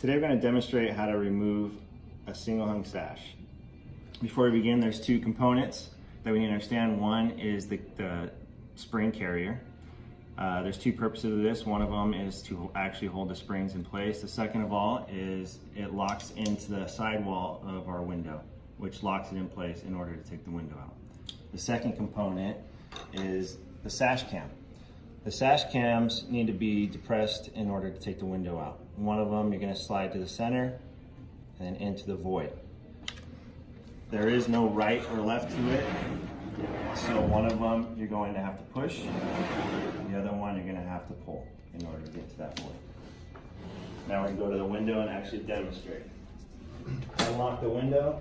Today we're going to demonstrate how to remove a single hung sash. Before we begin, there's two components that we need to understand. One is the spring carrier. There's two purposes of this. One of them is to actually hold the springs in place. The second of all is it locks into the sidewall of our window, which locks it in place in order to take the window out. The second component is the sash cam. The sash cams need to be depressed in order to take the window out. One of them you're going to slide to the center and then into the void. There is no right or left to it, so one of them you're going to have to push, the other one you're going to have to pull in order to get to that void. Now we're going to go to the window and actually demonstrate. Unlock the window,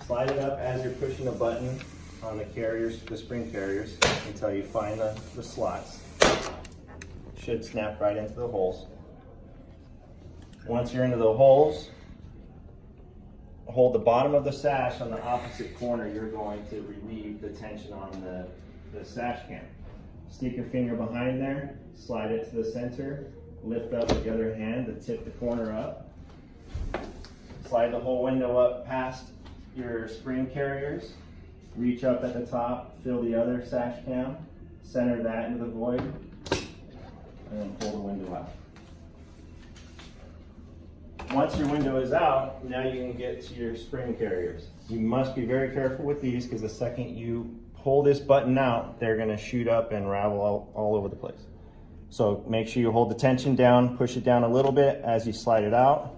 slide it up as you're pushing a button on the carriers, the spring carriers, until you find the slots. Should snap right into the holes. Once you're into the holes, hold the bottom of the sash on the opposite corner. You're going to relieve the tension on the sash cam. Stick your finger behind there, slide it to the center, lift up with the other hand to tip the corner up. Slide the whole window up past your spring carriers. Reach up at the top, fill the other sash cam, center that into the void, and then pull the window out. Once your window is out, now you can get to your spring carriers. You must be very careful with these because the second you pull this button out, they're going to shoot up and ravel all over the place. So make sure you hold the tension down, push it down a little bit as you slide it out,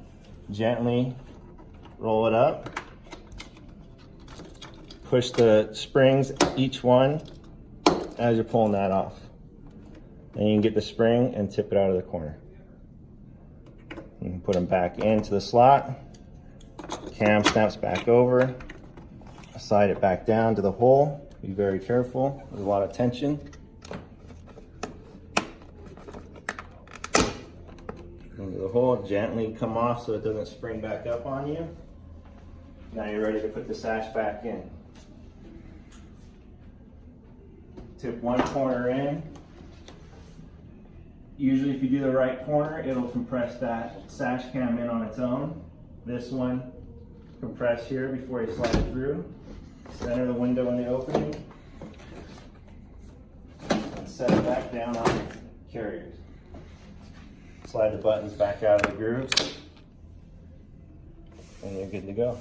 gently roll it up. Push the springs, each one, as you're pulling that off. Then you can get the spring and tip it out of the corner. You can put them back into the slot. Cam snaps back over. Slide it back down to the hole. Be very careful. There's a lot of tension. Into the hole, gently come off so it doesn't spring back up on you. Now you're ready to put the sash back in. Tip one corner in. Usually if you do the right corner, it'll compress that sash cam in on its own. This one, compress here before you slide it through. Center the window in the opening. And set it back down on the carriers. Slide the buttons back out of the grooves. And you're good to go.